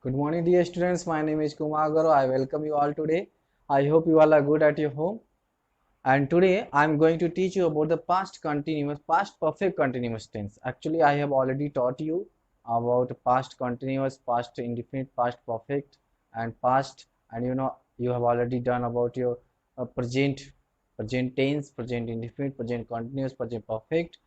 Good morning, dear students. My name is Kumar Garu. I welcome you all today. I hope you all are good at your home. And today I am going to teach you about the past perfect continuous tense. Actually, I have already taught you about past continuous, past indefinite, past perfect, and past. And you have already done about your present tense, present indefinite, present continuous, present perfect.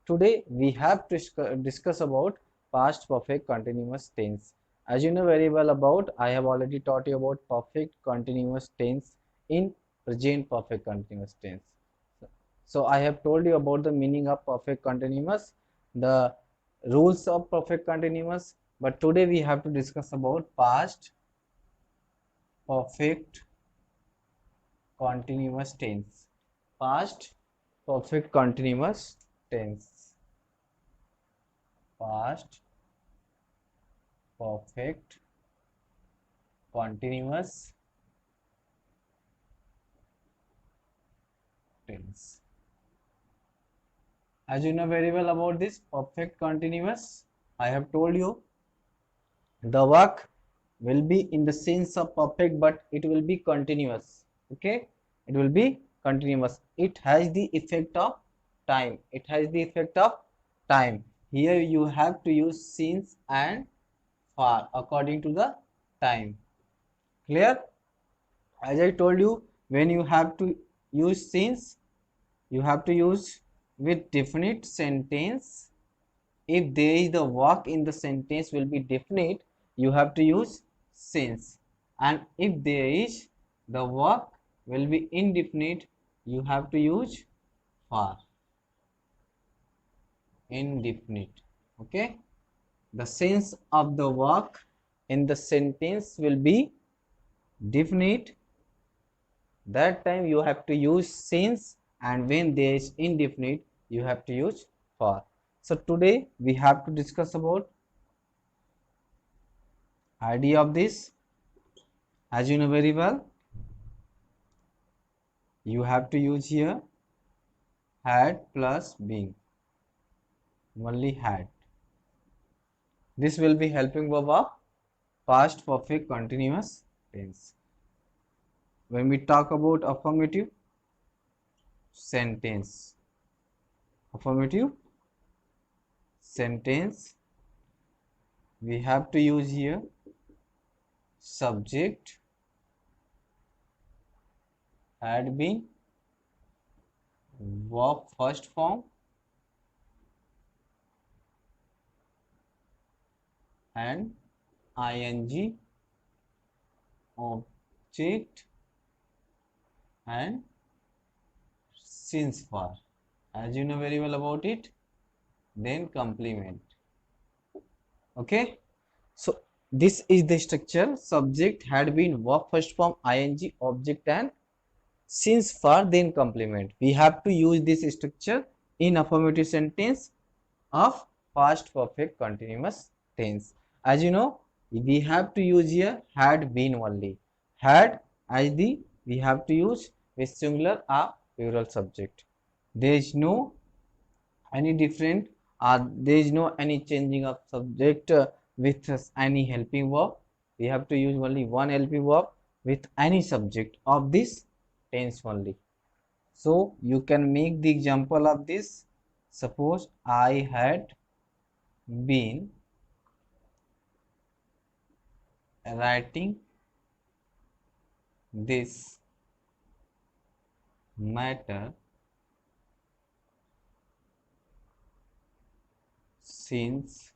Today we have to discuss about past perfect continuous tense. As you know very well about, I have already taught you about perfect continuous tense in present perfect continuous tense. So I have told you about the meaning of perfect continuous, the rules of perfect continuous, but today we have to discuss about past perfect continuous tense. Past perfect continuous tense. Past perfect continuous tense. As you know very well about this perfect continuous, I have told you the work will be in the sense of perfect, but it will be continuous. Okay, it will be continuous. It has the effect of time. It has the effect of time. Here you have to use since and for according to the time. Clear? As I told you, when you have to use since, you have to use with definite sentence. If there is the verb in the sentence will be definite, you have to use since. And if there is the verb will be indefinite, you have to use for. Indefinite. Okay. The sense of the verb in the sentence will be definite. That time you have to use since, and when there is indefinite, you have to use for. So today we have to discuss about idea of this. As you know very well, you have to use here had plus been, only had. This will be helping verb of past perfect continuous tense. When we talk about affirmative sentence, we have to use here subject had been, verb first form and ing, object and since for. As you know very well about it, then complement. Okay, so this is the structure. Subject had been, verb first form, ing, object and since for, then complement. We have to use this structure in affirmative sentence of past perfect continuous tense. As you know, we have to use here had been only. Had as the we have to use with singular or plural subject. There is no any different, there is no any changing of subject with any helping verb. We have to use only one helping verb with any subject of this tense only. So you can make the example of this. Suppose I had been writing this matter since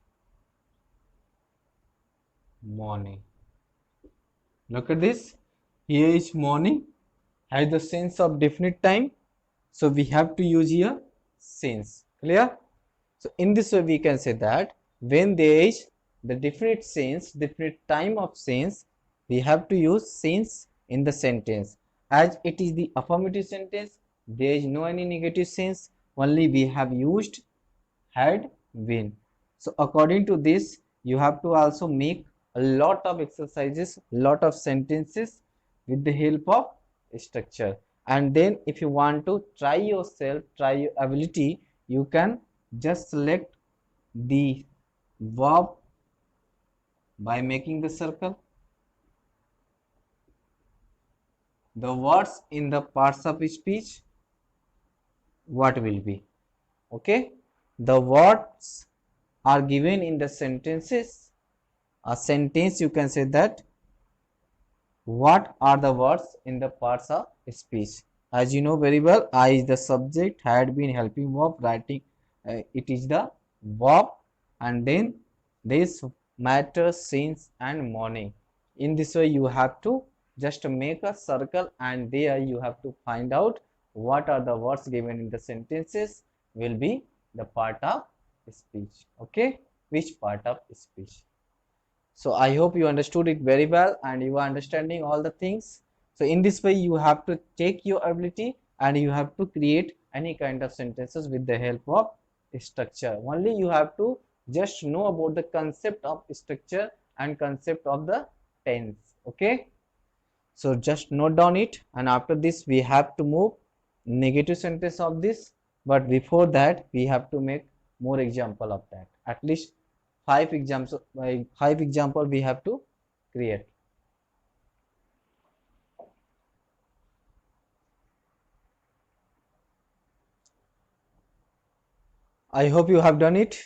morning. Look at this. Here is morning, has the sense of definite time. So we have to use here since. Clear? So in this way we can say that when there is the definite sense, definite time of sense, we have to use since in the sentence. As it is the affirmative sentence, there is no any negative sense, only we have used had been. So according to this, you have to also make a lot of exercises, lot of sentences with the help of structure. And then if you want to try yourself, try your ability, you can just select the verb By making the circle, the words in the parts of speech, what will be? Okay, the words are given in the sentences. A sentence, you can say that what are the words in the parts of speech. As you know very well, I is the subject, had been helping verb, writing, it is the verb, and then this matter, since, and morning. In this way, you have to just make a circle, and there you have to find out what are the words given in the sentences will be the part of speech. Okay, which part of speech. So I hope you understood it very well and you are understanding all the things. So in this way, you have to take your ability and you have to create any kind of sentences with the help of structure. Only you have to just know about the concept of structure and concept of the tense. Okay. So just note down it, and after this we have to move negative sentence of this. But before that, we have to make more example of that. At least five example we have to create. I hope you have done it.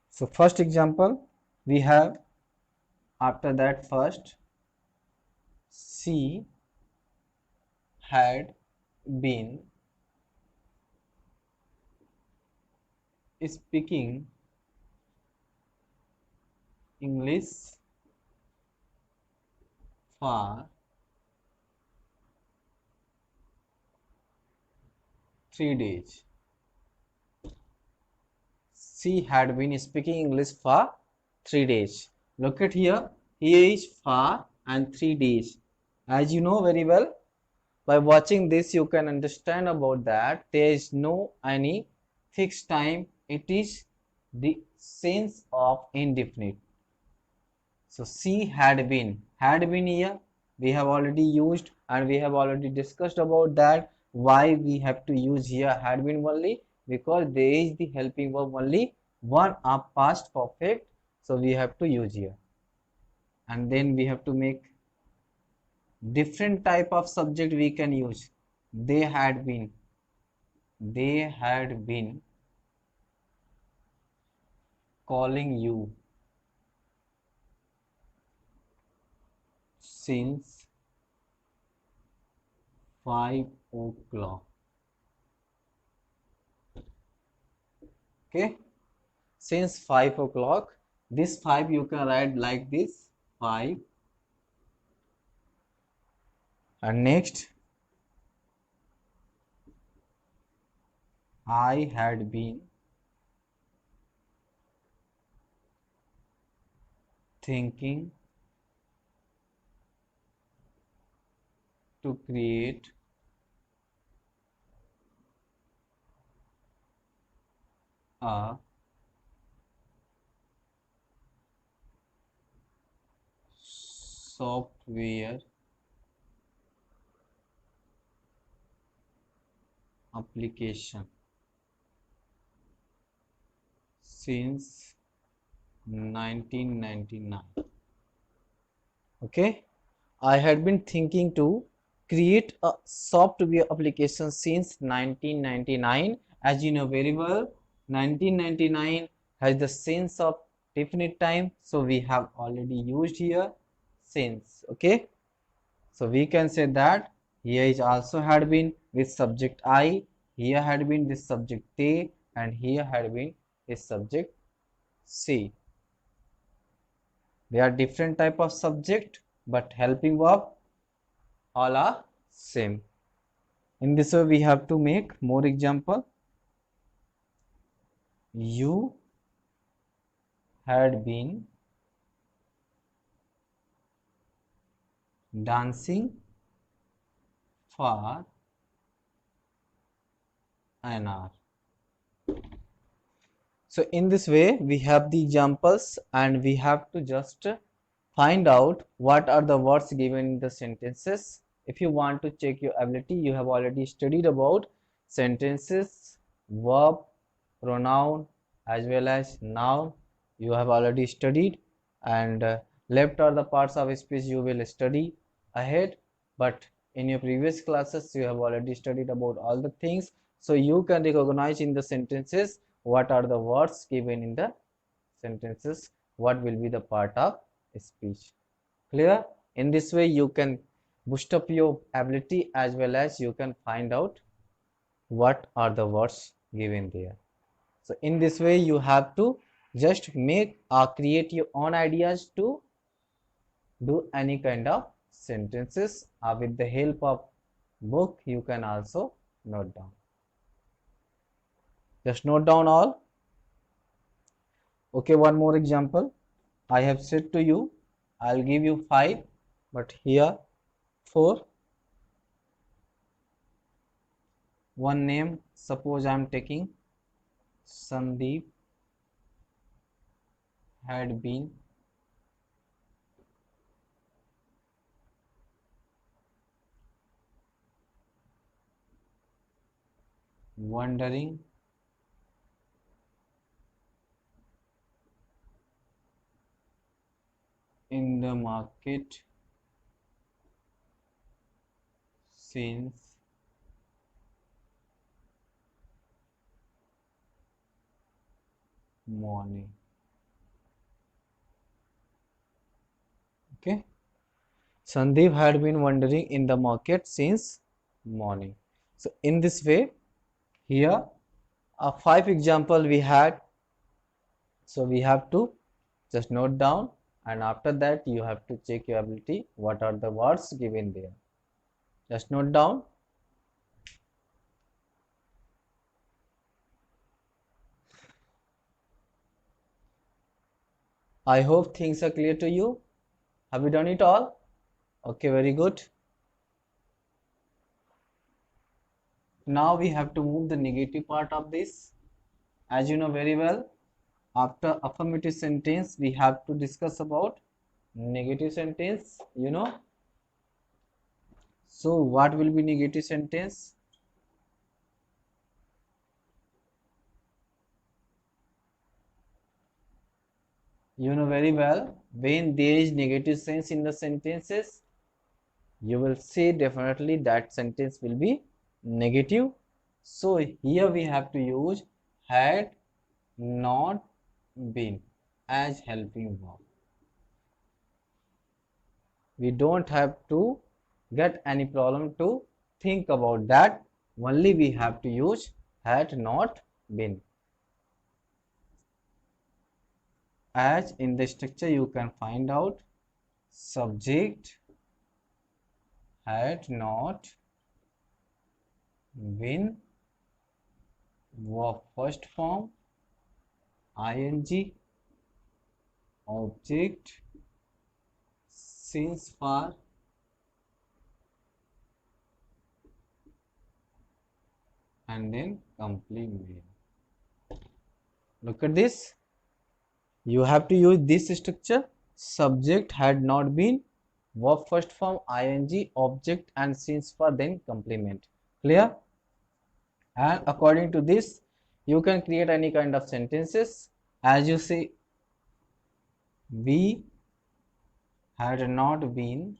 So first example we have, after that first, she had been speaking English for 3 days. She had been speaking English for 3 days. Look at here. Here is for and 3 days. As you know very well, by watching this you can understand about that there is no any fixed time. It is the sense of indefinite. So she had been here we have already used, and we have already discussed about that why we have to use here had been only, because there is the helping verb only one of past perfect, so we have to use here. And then we have to make different type of subject we can use. They had been calling you since 5 o'clock. Okay, since 5 o'clock. This 5 you can write like this, 5. And next, I had been thinking to create a software application since 1999. Okay, I had been thinking to create a software application since 1999. As you know very well, 1999 has the sense of definite time, so we have already used here since. Okay, so we can say that here is also had been with subject I, here had been this subject they, and here had been this subject she. They are different type of subject, but helping verb all are same. In this way, we have to make more example. You had been dancing for an hour. So in this way, we have the examples, and we have to just find out what are the words given in the sentences. if you want to check your ability, you have already studied about sentences, verb, pronoun as well as noun. You have already studied, and left are the parts of speech you will study ahead, but in your previous classes you have already studied about all the things, so you can recognize in the sentences what are the words given in the sentences, what will be the part of speech. Clear? In this way you can boost up your ability as well as you can find out what are the words given there. So in this way you have to just make or create your own ideas to do any kind of sentences, with the help of book you can also note down. Just note down all. Okay, one more example. I have said to you, I'll give you 5, but here 4. One name, suppose I am taking Sandeep had been wandering in the market since morning. Okay, Sandeep had been wandering in the market since morning. So in this way, here a 5 example we had. So we have to just note down, and after that you have to check your ability what are the words given there. Just note down. I hope things are clear to you. Have you done it all? Okay, very good. Now we have to move the negative part of this. As you know very well, after affirmative sentence we have to discuss about negative sentence, you know. So what will be negative sentence? You know very well, when there is negative sense in the sentences, you will say definitely that sentence will be negative. So here we have to use had not been as helping verb. We don't have to get any problem to think about that, only we have to use had not been. As in the structure you can find out, subject had not been, verb first form ing, object since far, and then complement. Look at this. You have to use this structure. Subject had not been, verb first form ing, object and since far, then complement. Clear? And according to this you can create any kind of sentences. As you see, we had not been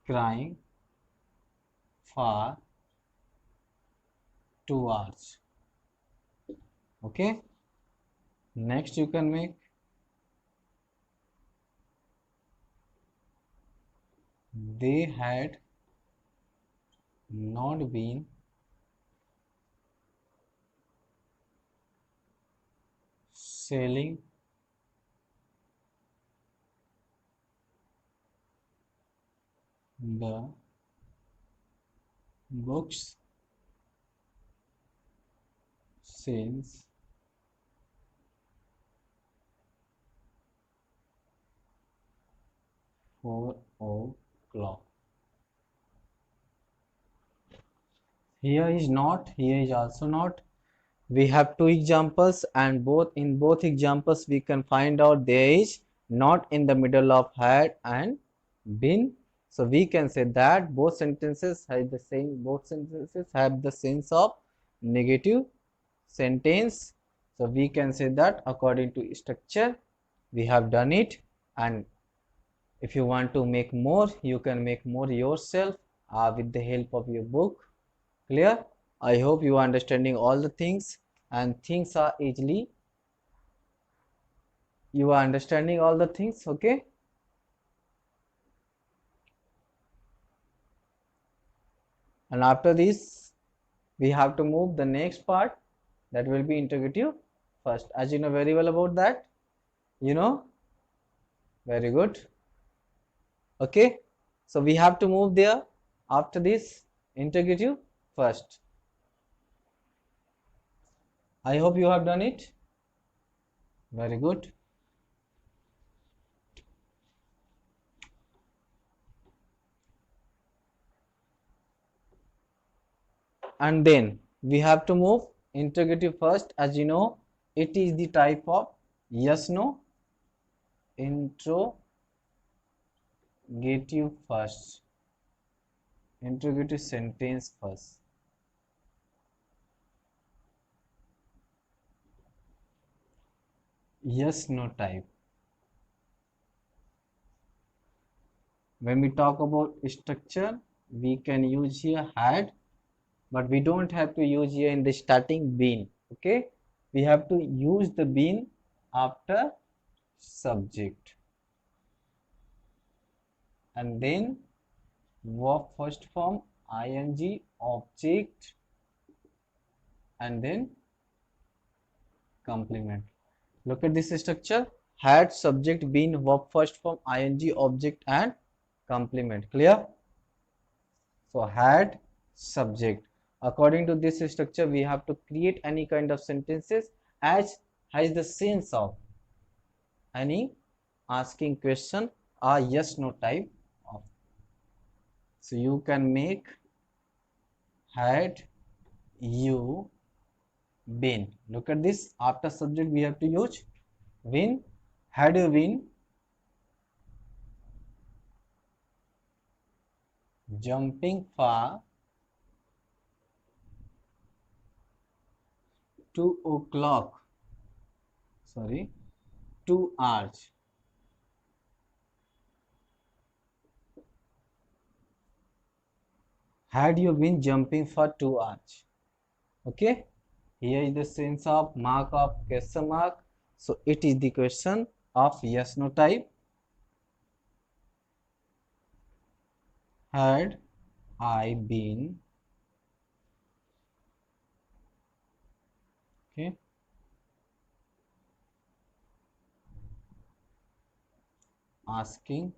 crying for 2 hours. Okay, next you can make they had not been selling the books since 4 o'clock. Here is not, here is also not. We have two examples, and in both examples we can find out there is not in the middle of had and been. So we can say that both sentences have the sense of negative sentence. So we can say that according to structure we have done it, and if you want to make more, you can make more yourself with the help of your book. Clear? I hope you are understanding all the things, and things are easily, you are understanding all the things. Okay, and after this we have to move the next part, that will be interrogative first, as you know very well about that, you know. Very good. Okay, so we have to move there after this interrogative first. I hope you have done it. Very good. And then we have to move interrogative first, as you know it is the type of yes no. Interrogative first, interrogative sentence first. Yes no type. When we talk about structure, we can use here had, but we don't have to use here in the starting been. Okay, we have to use the been after subject, and then verb first form ing object, and then complement. Look at this structure: had, subject, been, verb first form ing object, and complement. Clear? So had, subject. According to this structure, we have to create any kind of sentences as has the sense of any asking question or yes no type of. So you can make had you been. Look at this, after subject we have to use been. Had you been jumping for 2 o'clock, sorry, 2 hours? Had you been jumping for 2 hours? Okay, here is the sense of mark of question mark. So it is the question of yes no type. Had I been, okay, asking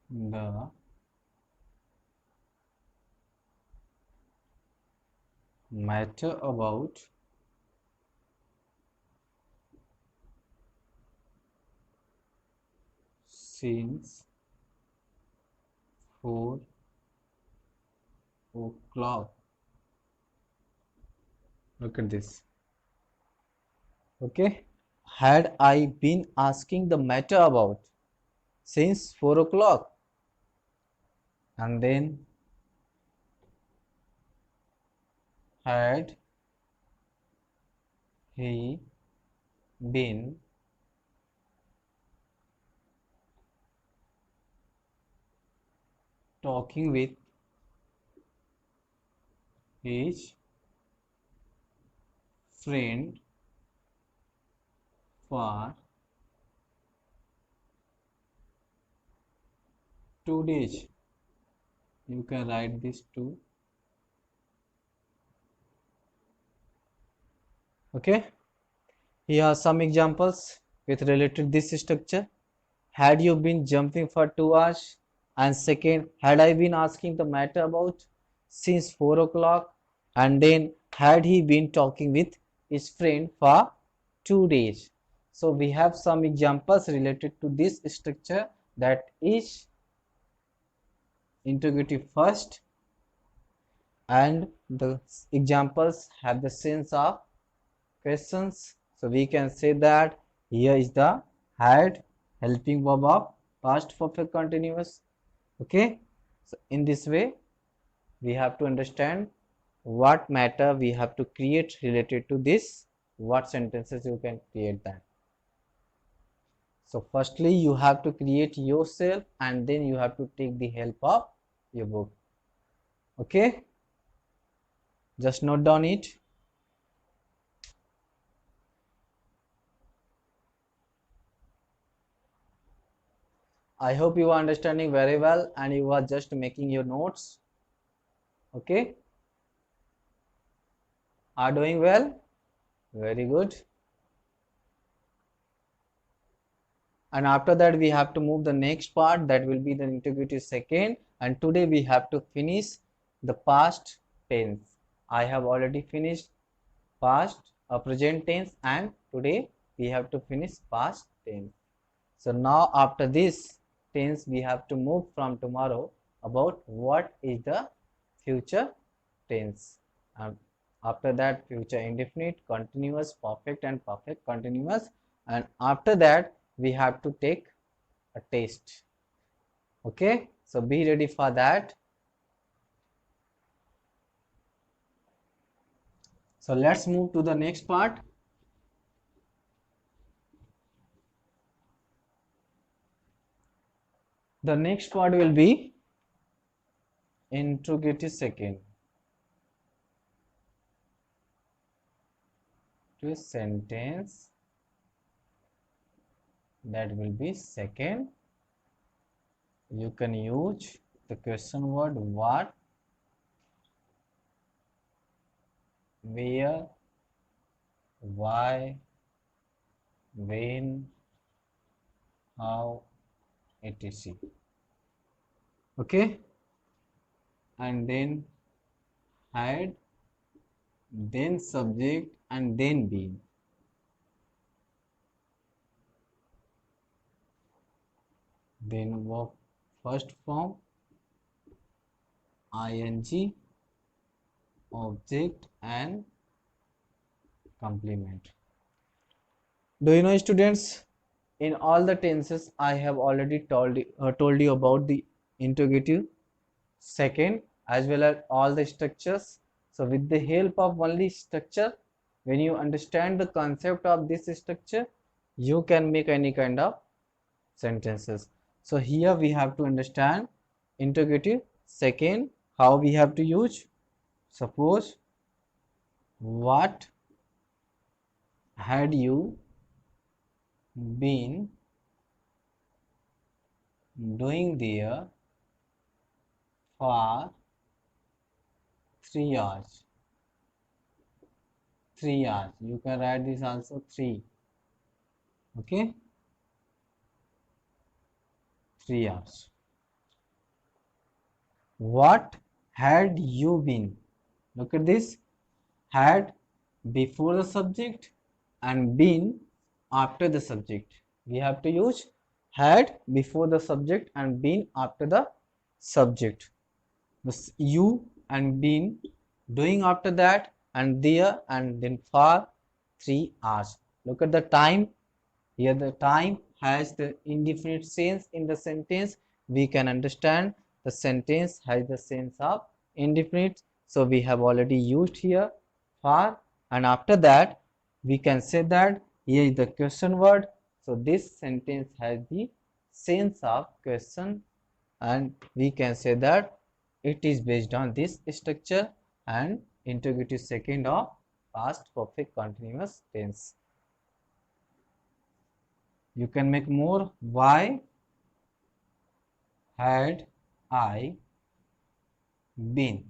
the matter about since 4 o'clock. Look at this. Okay, had I been asking the matter about since 4 o'clock, and then had he been talking with his friend for 2 days? You can write this too. Okay, here are some examples with related this structure. Had you been jumping for 2 hours? And second, had I been asking the matter about since 4 o'clock? And then, had he been talking with his friend for 2 days? So we have some examples related to this structure, that is interrogative first, and the examples have the sense of questions. So we can say that here is the had helping verb of past perfect continuous. Okay, so in this way we have to understand what matter we have to create related to this, what sentences you can create that. So firstly you have to create yourself, and then you have to take the help of your book. Okay, just note down it. I hope you are understanding very well and you are just making your notes. Okay, are doing well? Very good. And after that we have to move the next part, that will be the interrogative second, and today we have to finish the past tense. I have already finished past present tense, and today we have to finish past tense. So now after this tense we have to move from tomorrow about what is the future tense. After that future indefinite, continuous, perfect and perfect continuous, and after that we have to take a test. Okay, so be ready for that. So let's move to the next part. The next part will be interrogative second to sentence, that will be second. You can use the question word what, where, why, when, how, etc. Okay, and then had, then subject, and then been. Then verb first form, ing, object and complement. Do you know, students, in all the tenses I have already told you about the interrogative second as well as all the structures. So with the help of only structure, when you understand the concept of this structure, you can make any kind of sentences. So here we have to understand interrogative second, how we have to use. Suppose, what had you been doing there for 3 hours? 3 hours. You can write this also 3. Okay? 3 hours. What had you been? Look at this. Had before the subject and been after the subject. We have to use had before the subject and been after the subject. This you and been doing after that, and there and then for 3 hours. Look at the time. Here the time has the indefinite sense in the sentence. We can understand the sentence has the sense of indefinite. So we have already used here for, and after that we can say that here is the question word. So this sentence has the sense of question, and we can say that it is based on this structure and interrogative second of past perfect continuous tense. You can make more. Why had I been?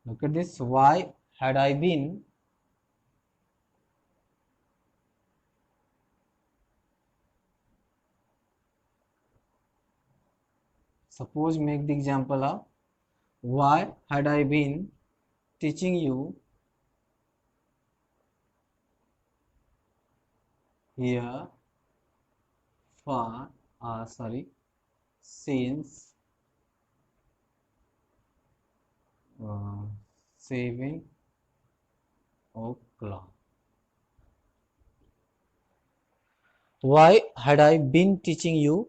Look at this. Why had I been? Suppose make the example of why had I been teaching you here for since uh, 7 o'clock. Why had I been teaching you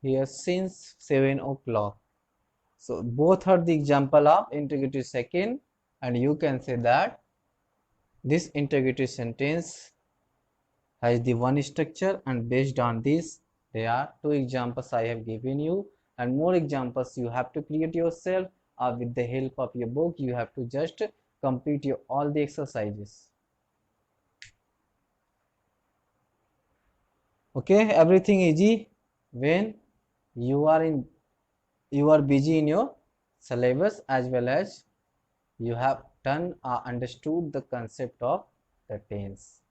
here since 7 o'clock? So both are the example of interrogative second, and you can say that this interrogative sentence has the one structure, and based on this there are two examples I have given you, and more examples you have to create yourself, or with the help of your book you have to just complete your all the exercises. Okay, everything easy when you are busy in your syllabus, as well as you have done or understood the concept of the tense.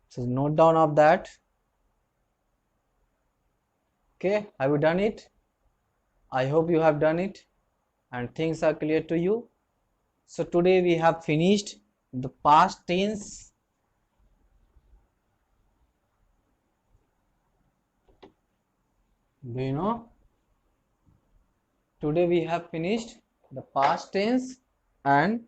So note down of that. Okay, have you done it? I hope you have done it and things are clear to you. So today we have finished the past tense. Do you know? Today we have finished the past tense, and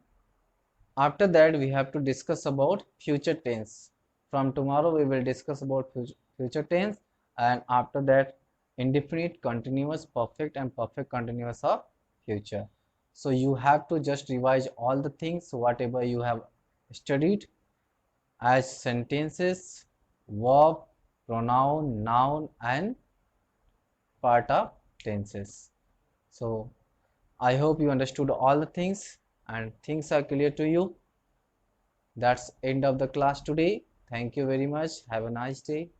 after that we have to discuss about future tense. From tomorrow we will discuss about future tense, and after that indefinite, continuous, perfect and perfect continuous of future. So you have to just revise all the things whatever you have studied as sentences, verb, pronoun, noun and part of tenses. So I hope you understood all the things and things are clear to you. That's end of the class today. Thank you very much. Have a nice day.